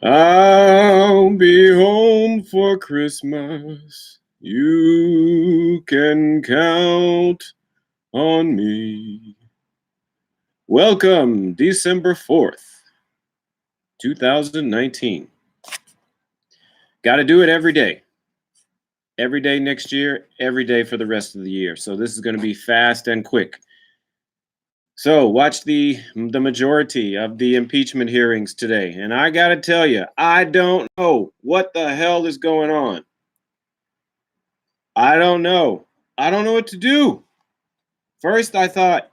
I'll be home for Christmas. You can count on me. Welcome, December 4th, 2019. Got to do it every day. Every day next year, every day for the rest of the year. So this is going to be fast and quick. So watch the majority of the impeachment hearings today. And I got to tell you, I don't know what the hell is going on. I don't know. I don't know what to do. First, I thought,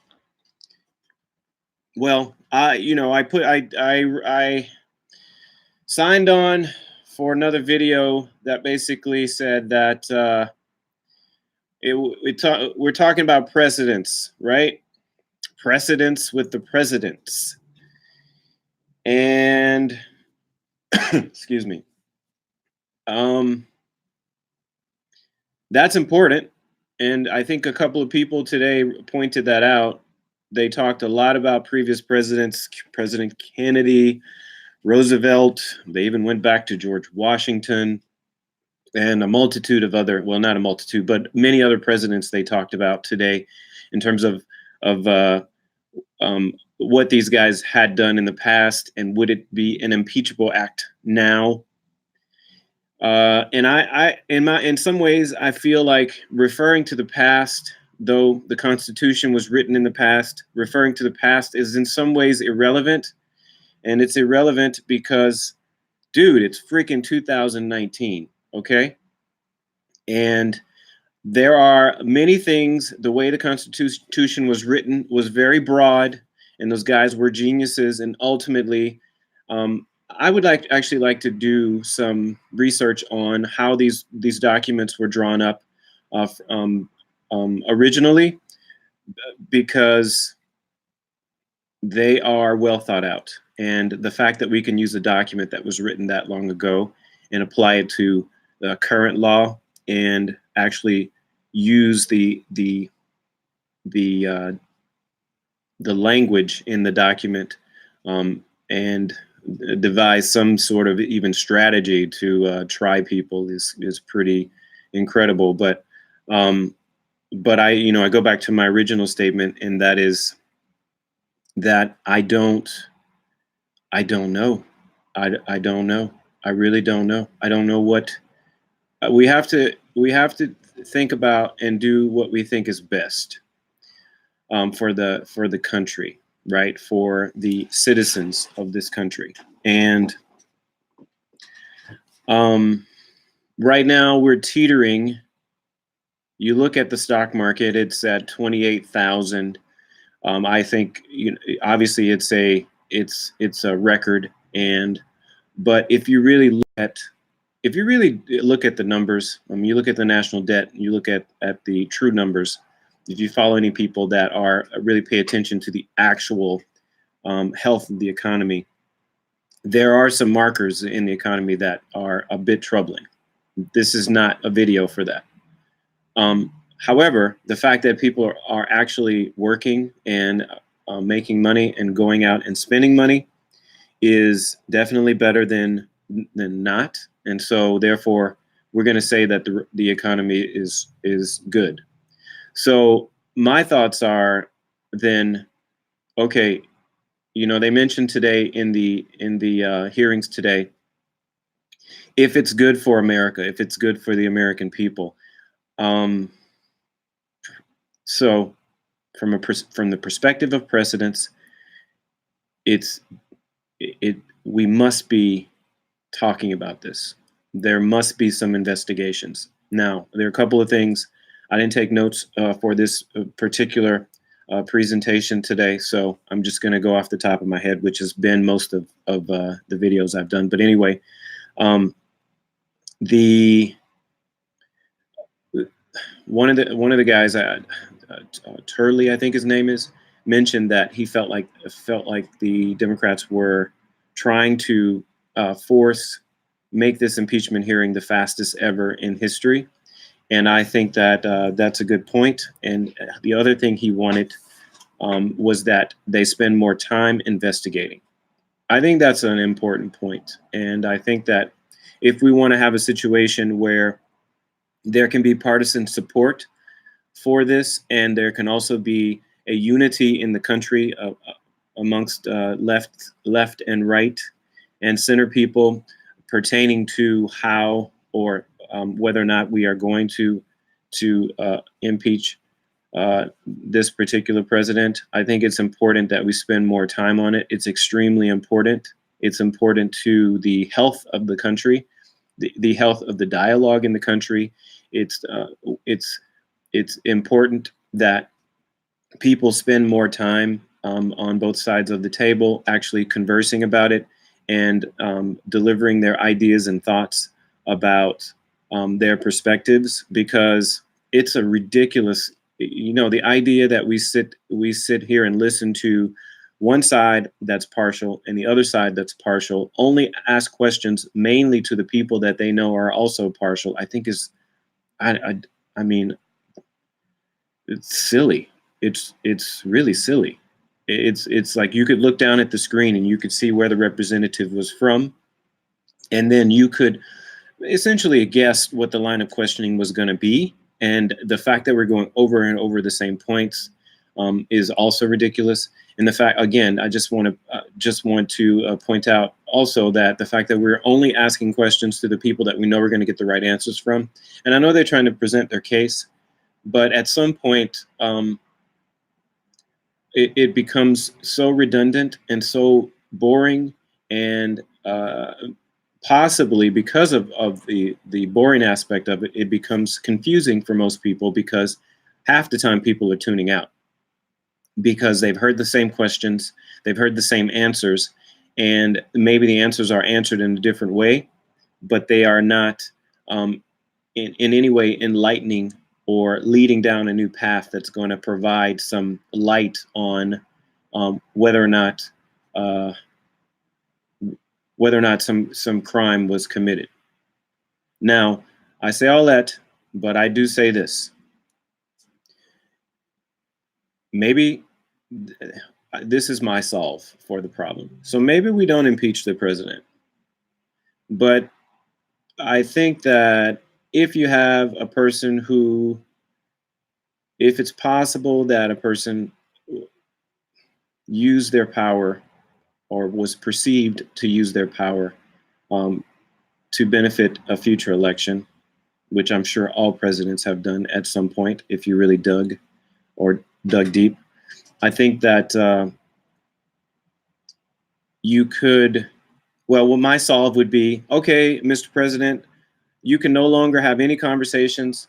well, I signed on for another video that basically said that we're talking about precedents, right? Precedents with the presidents. And excuse me. That's important. And I think a couple of people today pointed that out. They talked a lot about previous presidents, President Kennedy, Roosevelt. They even went back to George Washington and a multitude of other, well, not a multitude, but many other presidents they talked about today in terms of what these guys had done in the past and would it be an impeachable act now? And in some ways, I feel like referring to the past, though the Constitution was written in the past, referring to the past is in some ways irrelevant. And it's irrelevant because, dude, it's freaking 2019, okay? And there are many things, the way the Constitution was written was very broad, and those guys were geniuses, and ultimately, I would actually like to do some research on how these documents were drawn up originally, because they are well thought out. And the fact that we can use a document that was written that long ago and apply it to the current law and actually use the language in the document and devise some sort of even strategy to try people is pretty incredible. But I go back to my original statement, and that is that I don't know. I don't know. I really don't know. I don't know what we have to think about and do what we think is best for the country, right? For the citizens of this country. And right now we're teetering. You look at the stock market; it's at 28,000. I think obviously it's a record, but if you really look at the numbers, you look at the national debt, you look at the true numbers. If you follow any people that are really pay attention to the actual health of the economy, there are some markers in the economy that are a bit troubling. This is not a video for that. However, the fact that people are actually working and making money and going out and spending money is definitely better than not. And so therefore, we're going to say that the economy is good. So my thoughts are then, okay, they mentioned today in the hearings today, if it's good for America, if it's good for the American people. So from the perspective of precedents, we must be talking about this. There must be some investigations. Now, there are a couple of things. I didn't take notes for this particular presentation today, so I'm just going to go off the top of my head, which has been most of the videos I've done. But anyway, one of the guys, Turley, I think his name is, mentioned that he felt like the Democrats were trying to make this impeachment hearing the fastest ever in history. And I think that that's a good point. And the other thing he wanted was that they spend more time investigating. I think that's an important point, and I think that if we want to have a situation where there can be partisan support for this, and there can also be a unity in the country amongst left and right and center people pertaining to how or whether or not we are going to impeach this particular president. I think it's important that we spend more time on it. It's extremely important. It's important to the health of the country, the health of the dialogue in the country. It's uh, it's it's important that people spend more time on both sides of the table, actually conversing about it and delivering their ideas and thoughts about their perspectives, because it's a ridiculous, the idea that we sit here and listen to one side that's partial and the other side that's partial, only ask questions mainly to the people that they know are also partial. I think is, I mean, it's silly. It's really silly. It's like you could look down at the screen and you could see where the representative was from, and then you could essentially guess what the line of questioning was going to be. And the fact that we're going over and over the same points is also ridiculous. And the fact, again, I just want to point out also that the fact that we're only asking questions to the people that we know we're going to get the right answers from. And I know they're trying to present their case, but at some point, it becomes so redundant and so boring, and possibly because of the boring aspect of it, it becomes confusing for most people, because half the time people are tuning out because they've heard the same questions, they've heard the same answers, and maybe the answers are answered in a different way, but they are not um, in any way enlightening or leading down a new path that's going to provide some light on whether or not uh, some crime was committed. Now, I say all that, but I do say this: maybe this is my solve for the problem. So maybe we don't impeach the president, but I think that if you have a person who, if it's possible that a person used their power or was perceived to use their power um, to benefit a future election, which I'm sure all presidents have done at some point, if you really dug deep. I think that you could, well, what my solve would be, okay, Mr. President, you can no longer have any conversations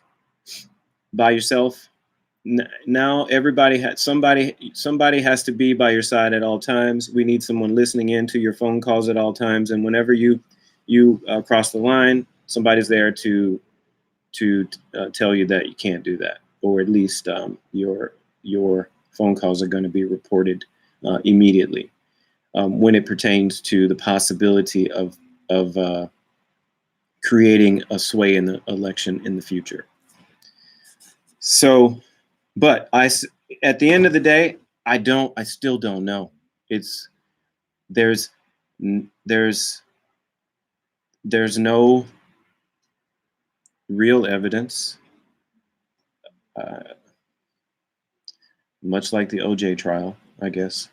by yourself. Now everybody has somebody has to be by your side at all times. We need someone listening in to your phone calls at all times, and whenever you cross the line, somebody's there to tell you that you can't do that, or at least your phone calls are going to be reported immediately when it pertains to the possibility of creating a sway in the election in the future. So, but at the end of the day, I still don't know. It's there's there's there's no real evidence, uh, much like the OJ trial, I guess.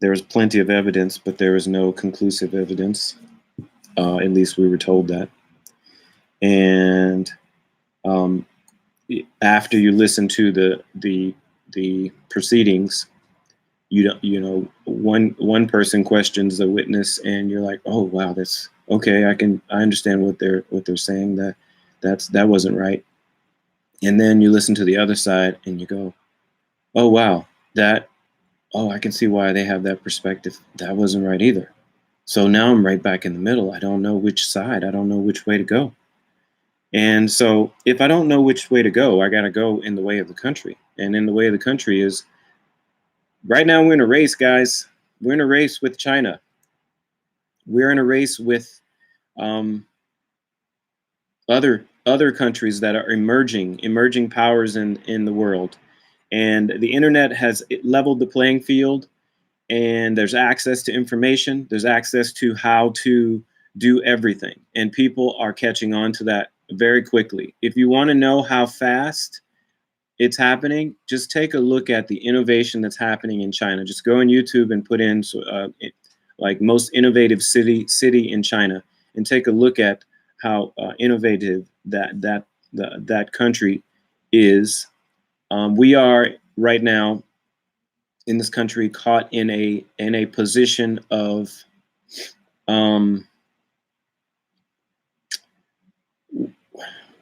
There was plenty of evidence, but there was no conclusive evidence. At least we were told that. And um, after you listen to the proceedings, one person questions the witness, and you're like, oh wow, that's okay. I understand what they're saying, that wasn't right. And then you listen to the other side, and you go, oh wow, I can see why they have that perspective. That wasn't right either. So now I'm right back in the middle. I don't know which side. I don't know which way to go. And so if I don't know which way to go, I got to go in the way of the country. And in the way of the country is, right now we're in a race, guys. We're in a race with China. We're in a race with um, other countries that are emerging powers in the world. And the internet has leveled the playing field, and there's access to information. There's access to how to do everything, and people are catching on to that very quickly. If you want to know how fast it's happening, just take a look at the innovation that's happening in China. Just go on YouTube and put in like most innovative city in China, and take a look at how innovative that country is. We are right now in this country caught in a position of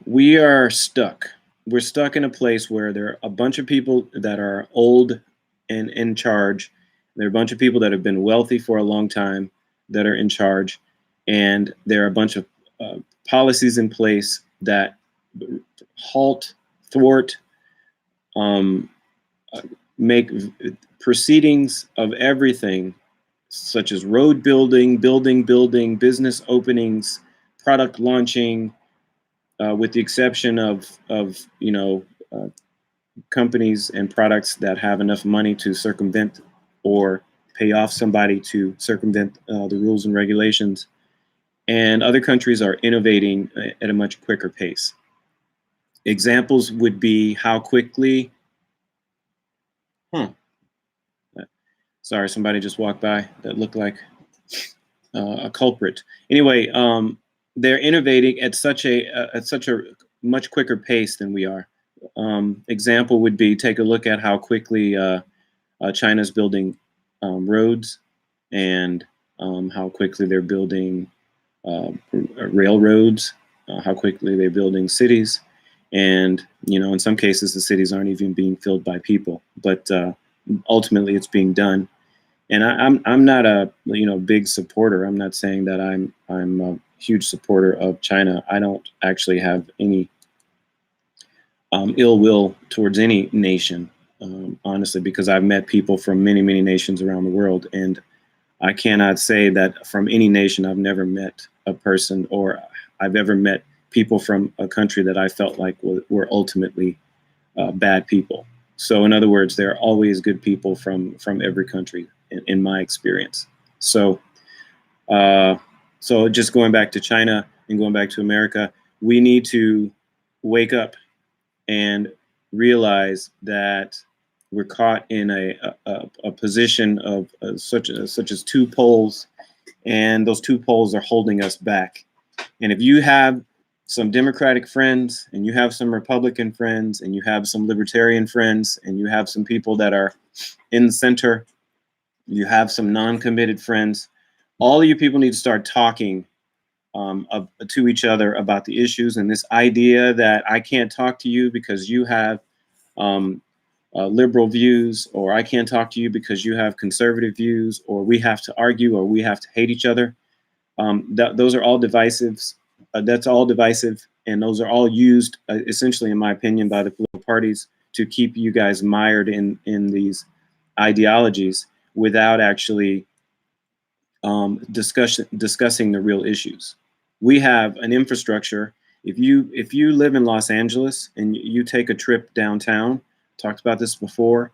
we are stuck. We're stuck in a place where there are a bunch of people that are old and in charge. There are a bunch of people that have been wealthy for a long time that are in charge, and there are a bunch of policies in place that halt, thwart, make proceedings of everything, such as road building, business openings, product launching, with the exception of companies and products that have enough money to circumvent or pay off somebody to circumvent the rules and regulations. And other countries are innovating at a much quicker pace. Examples would be how quickly. Sorry, somebody just walked by that looked like a culprit. Anyway, they're innovating at such a much quicker pace than we are. Example would be, take a look at how quickly China's building roads, and how quickly they're building railroads, how quickly they're building cities, and in some cases the cities aren't even being filled by people, but ultimately it's being done. And I'm not a big supporter. I'm not saying that I'm a huge supporter of China. I don't actually have any ill will towards any nation, honestly, because I've met people from many nations around the world, and I cannot say that from any nation I've never met a person, or I've ever met people from a country that I felt like were ultimately bad people. So in other words, there are always good people from every country in my experience. So so just going back to China and going back to America, we need to wake up and realize that we're caught in a position of such as two poles, and those two poles are holding us back. And if you have some Democratic friends, and you have some Republican friends, and you have some Libertarian friends, and you have some people that are in the center, you have some non-committed friends, all of you people need to start talking to each other about the issues. And this idea that I can't talk to you because you have liberal views, or I can't talk to you because you have conservative views, or we have to argue, or we have to hate each other. Those are all divisives. That's all divisive, and those are all used, essentially, in my opinion, by the political parties to keep you guys mired in these ideologies without actually discussing the real issues. We have an infrastructure. If you live in Los Angeles and you take a trip downtown, talked about this before,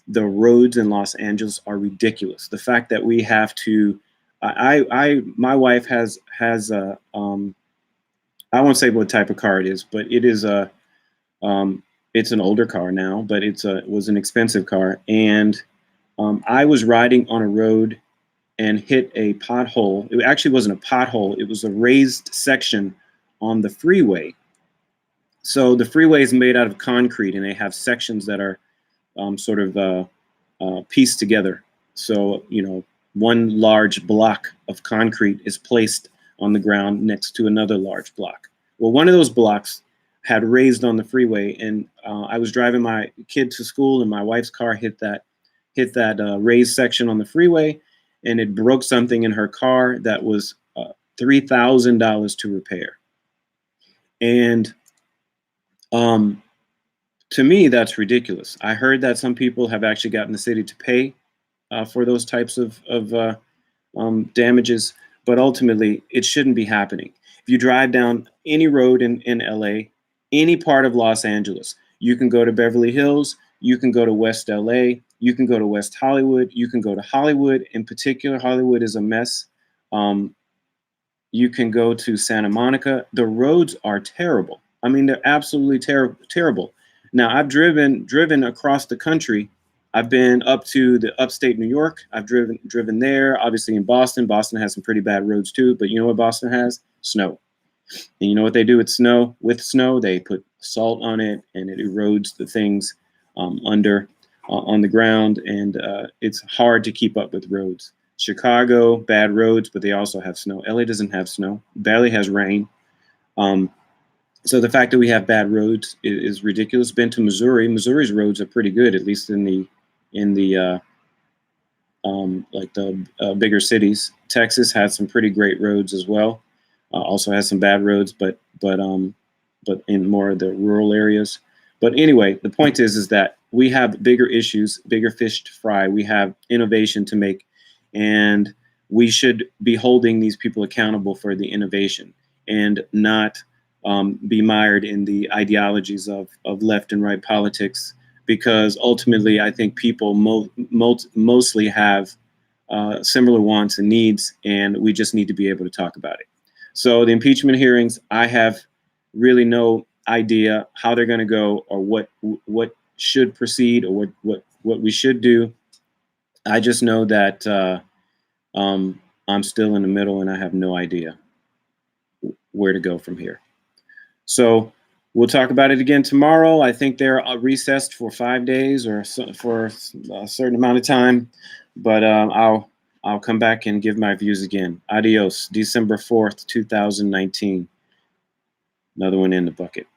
the roads in Los Angeles are ridiculous. The fact that we have to, my wife has a, I won't say what type of car it is, but it is it's an older car now, but it was an expensive car. And I was riding on a road and hit a pothole. It actually wasn't a pothole. It was a raised section on the freeway. So the freeway is made out of concrete, and they have sections that are sort of pieced together. So, one large block of concrete is placed on the ground next to another large block. Well, one of those blocks had raised on the freeway, and I was driving my kid to school, and my wife's car hit that raised section on the freeway, and it broke something in her car that was $3,000 to repair. And to me, that's ridiculous. I heard that some people have actually gotten the city to pay for those types of damages, but ultimately, it shouldn't be happening. If you drive down any road in LA, any part of Los Angeles, you can go to Beverly Hills, You can go to West LA. You can go to West Hollywood. You can go to Hollywood. In particular, Hollywood is a mess. Um, you can go to Santa Monica. The roads are terrible. I mean, they're absolutely terrible. Now, I've driven across the country. I've been up to the upstate New York. I've driven there. Obviously, in Boston. Boston has some pretty bad roads too. But you know what Boston has? Snow. And you know what they do with snow? With snow, they put salt on it, and it erodes the things under on the ground, and it's hard to keep up with roads. Chicago, bad roads, but they also have snow. LA doesn't have snow. Barely has rain. Um, so the fact that we have bad roads is ridiculous. Been to Missouri. Missouri's roads are pretty good, at least in the like the bigger cities. Texas had some pretty great roads as well. Also has some bad roads, but in more of the rural areas. But anyway, the point is that we have bigger issues, bigger fish to fry. We have innovation to make, and we should be holding these people accountable for the innovation and not be mired in the ideologies of left and right politics, because ultimately I think people mostly have similar wants and needs, and we just need to be able to talk about it. So the impeachment hearings, I have really no idea how they're going to go, or what should proceed, or what we should do. I just know that I'm still in the middle, and I have no idea where to go from here. So we'll talk about it again tomorrow. I think they're recessed for 5 days or for a certain amount of time, but I'll come back and give my views again. Adios. December 4th, 2019. Another one in the bucket.